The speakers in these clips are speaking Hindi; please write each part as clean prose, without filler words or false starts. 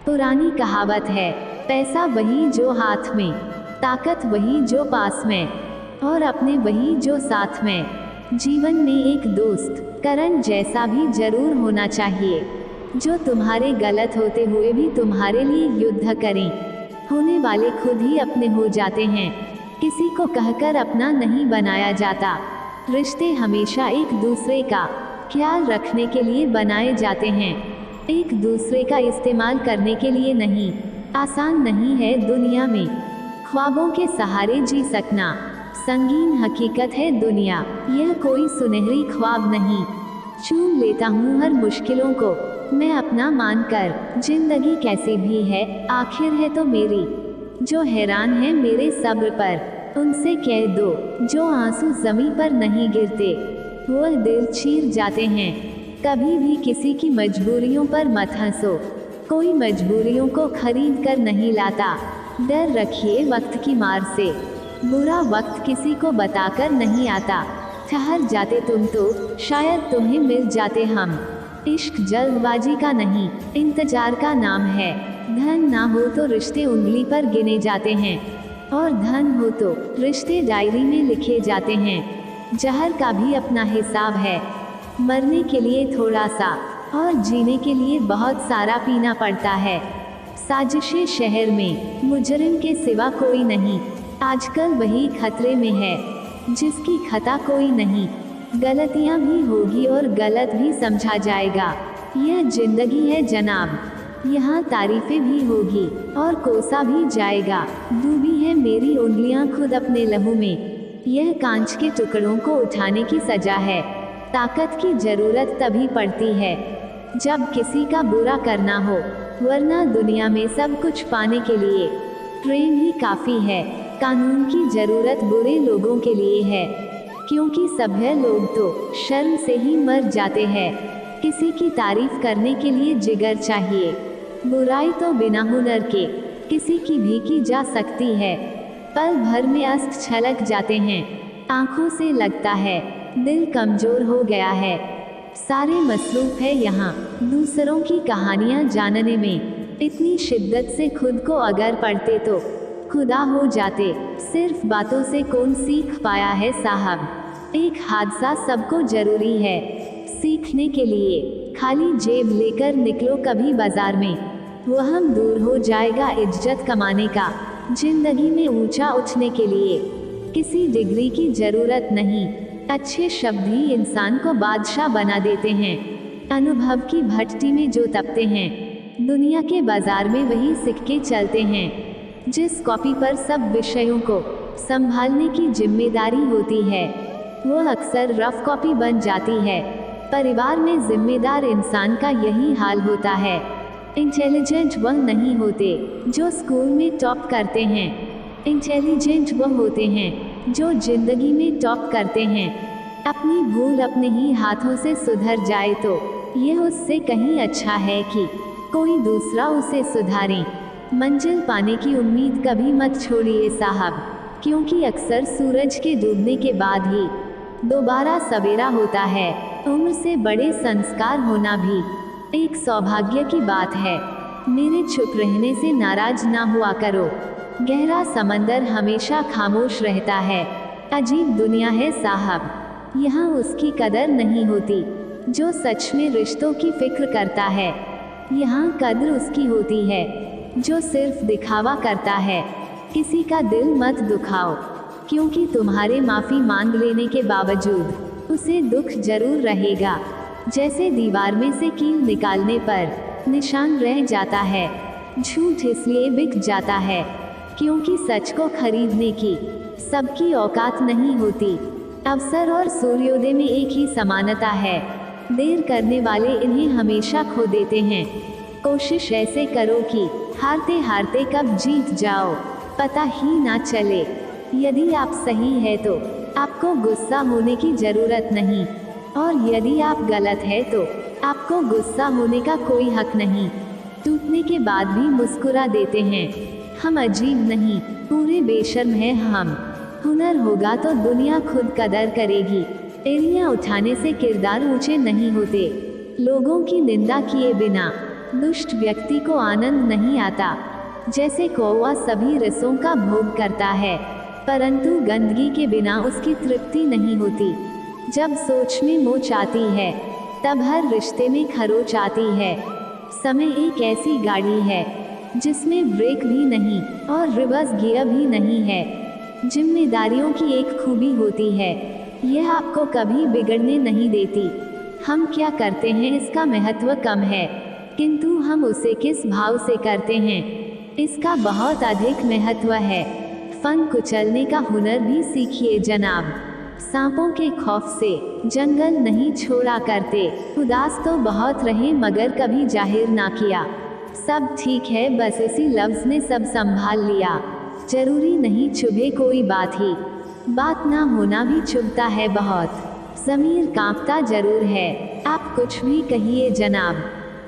पुरानी कहावत है, पैसा वही जो हाथ में, ताकत वही जो पास में, और अपने वही जो साथ में। जीवन में एक दोस्त करण जैसा भी जरूर होना चाहिए, जो तुम्हारे गलत होते हुए भी तुम्हारे लिए युद्ध करें। होने वाले खुद ही अपने हो जाते हैं, किसी को कहकर अपना नहीं बनाया जाता। रिश्ते हमेशा एक दूसरे का ख्याल रखने के लिए बनाए जाते हैं, एक दूसरे का इस्तेमाल करने के लिए नहीं। आसान नहीं है दुनिया में ख्वाबों के सहारे जी सकना, संगीन हकीकत है दुनिया, यह कोई सुनहरी ख्वाब नहीं। चूम लेता हूँ हर मुश्किलों को मैं अपना मानकर, जिंदगी कैसी भी है आखिर है तो मेरी। जो हैरान है मेरे सब्र पर उनसे कह दो, जो आंसू जमीन पर नहीं गिरते वो दिल चीर जाते हैं। कभी भी किसी की मजबूरियों पर मत हंसो, कोई मजबूरियों को खरीद कर नहीं लाता। डर रखिए वक्त की मार से, बुरा वक्त किसी को बताकर नहीं आता। ठहर जाते तुम तो शायद तुम्हें मिल जाते हम। इश्क जल्दबाजी का नहीं इंतजार का नाम है। धन ना हो तो रिश्ते उंगली पर गिने जाते हैं, और धन हो तो रिश्ते डायरी में लिखे जाते हैं। जहर का भी अपना हिसाब है, मरने के लिए थोड़ा सा और जीने के लिए बहुत सारा पीना पड़ता है। साजिशे शहर में मुजरिम के सिवा कोई नहीं, आजकल वही खतरे में है जिसकी खता कोई नहीं। गलतियां भी होगी और गलत भी समझा जाएगा, यह जिंदगी है जनाब। यहाँ तारीफें भी होगी और कोसा भी जाएगा। डूबी है मेरी उंगलियां खुद अपने लहू में, यह कांच के टुकड़ों को उठाने की सजा है। ताकत की जरूरत तभी पड़ती है जब किसी का बुरा करना हो, वरना दुनिया में सब कुछ पाने के लिए प्रेम ही काफी है। कानून की जरूरत बुरे लोगों के लिए है, क्योंकि सभ्य लोग तो शर्म से ही मर जाते हैं। किसी की तारीफ करने के लिए जिगर चाहिए, बुराई तो बिना हुनर के किसी की भी की जा सकती है। पल भर में अश्क छलक जाते हैं, आंखों से लगता है दिल कमजोर हो गया है। सारे मसरूफ है यहाँ दूसरों की कहानियाँ जानने में, इतनी शिद्दत से खुद को अगर पढ़ते तो खुदा हो जाते। सिर्फ बातों से कौन सीख पाया है साहब, एक हादसा सबको जरूरी है सीखने के लिए। खाली जेब लेकर निकलो कभी बाजार में, वह हम दूर हो जाएगा इज्जत कमाने का। जिंदगी में ऊंचा उठने के लिए किसी डिग्री की जरूरत नहीं, अच्छे शब्द ही इंसान को बादशाह बना देते हैं। अनुभव की भट्टी में जो तपते हैं, दुनिया के बाजार में वही सिक्के चलते हैं। जिस कॉपी पर सब विषयों को संभालने की जिम्मेदारी होती है, वो अक्सर रफ कॉपी बन जाती है। परिवार में जिम्मेदार इंसान का यही हाल होता है। इंटेलिजेंट वह नहीं होते जो स्कूल में टॉप करते हैं, इंटेलिजेंट वह होते हैं जो जिंदगी में टॉप करते हैं। अपनी भूल अपने ही हाथों से सुधर जाए तो यह उससे कहीं अच्छा है कि कोई दूसरा उसे सुधारे। मंजिल पाने की उम्मीद कभी मत छोड़िए साहब, क्योंकि अक्सर सूरज के डूबने के बाद ही दोबारा सवेरा होता है। उम्र से बड़े संस्कार होना भी एक सौभाग्य की बात है। मेरे चुप रहने से नाराज ना हुआ करो, गहरा समंदर हमेशा खामोश रहता है। अजीब दुनिया है साहब, यहाँ उसकी कदर नहीं होती जो सच में रिश्तों की फिक्र करता है। यहाँ कद्र उसकी होती है जो सिर्फ दिखावा करता है। किसी का दिल मत दुखाओ, क्योंकि तुम्हारे माफ़ी मांग लेने के बावजूद उसे दुख जरूर रहेगा। जैसे दीवार में से कील निकालने पर निशान रह जाता है, झूठ इसलिए बिक जाता है क्योंकि सच को खरीदने की सबकी औकात नहीं होती। अवसर और सूर्योदय में एक ही समानता है, देर करने वाले इन्हें हमेशा खो देते हैं। कोशिश ऐसे करो कि हारते हारते कब जीत जाओ पता ही ना चले। यदि आप सही है तो आपको गुस्सा होने की जरूरत नहीं, और यदि आप गलत है तो आपको गुस्सा होने का कोई हक नहीं। टूटने के बाद भी मुस्कुरा देते हैं, हम अजीब नहीं पूरे बेशर्म हैं हम। हुनर होगा तो दुनिया खुद कदर करेगी। एड़ियां उठाने से किरदार ऊंचे नहीं होते, लोगों की निंदा किए बिना दुष्ट व्यक्ति को आनंद नहीं आता। जैसे कौवा सभी रसों का भोग करता है, परंतु गंदगी के बिना उसकी तृप्ति नहीं होती। जब सोच में मोच आती है, तब हर रिश्ते में खरोच आती है। समय एक ऐसी गाड़ी है जिसमें ब्रेक भी नहीं और रिवर्स गियर भी नहीं है। जिम्मेदारियों की एक खूबी होती है, यह आपको कभी बिगड़ने नहीं देती। हम क्या करते हैं इसका महत्व कम है, किंतु हम उसे किस भाव से करते हैं इसका बहुत अधिक महत्व है। फन कुचलने का हुनर भी सीखिए जनाब। सांपों के खौफ से जंगल नहीं छोड़ा करते। उदास तो बहुत रहे मगर कभी जाहिर ना किया। सब ठीक है बस इसी लफ्ज ने सब संभाल लिया। जरूरी नहीं चुभे कोई बात ही, बात ना होना भी चुभता है बहुत। ज़मीर कांपता जरूर है, आप कुछ भी कहिए जनाब।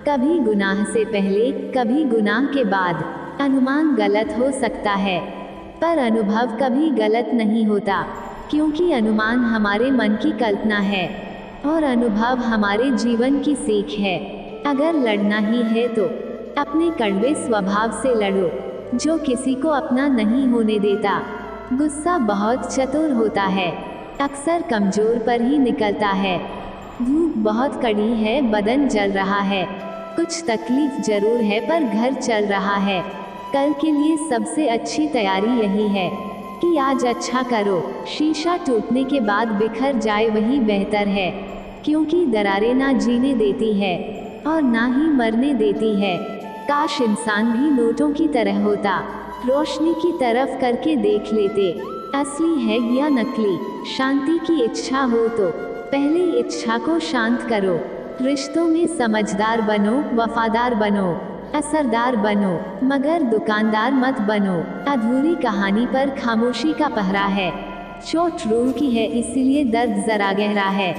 कभी गुनाह से पहले कभी गुनाह के बाद अनुमान गलत हो सकता है, पर अनुभव कभी गलत नहीं होता, क्योंकि अनुमान हमारे मन की कल्पना है और अनुभव हमारे जीवन की सीख है। अगर लड़ना ही है तो अपने कड़वे स्वभाव से लड़ो, जो किसी को अपना नहीं होने देता। गुस्सा बहुत चतुर होता है, अक्सर कमजोर पर ही निकलता है। धूप बहुत कड़ी है, बदन जल रहा है, कुछ तकलीफ जरूर है पर घर चल रहा है। कल के लिए सबसे अच्छी तैयारी यही है कि आज अच्छा करो। शीशा टूटने के बाद बिखर जाए वही बेहतर है, क्योंकि दरारें ना जीने देती है और ना ही मरने देती है। काश इंसान भी नोटों की तरह होता, रोशनी की तरफ करके देख लेते असली है या नकली। शांति की इच्छा हो तो पहले इच्छा को शांत करो। रिश्तों में समझदार बनो, वफादार बनो, असरदार बनो, मगर दुकानदार मत बनो। अधूरी कहानी पर खामोशी का पहरा है। चोट रूह की है, इसीलिए दर्द जरा गहरा है।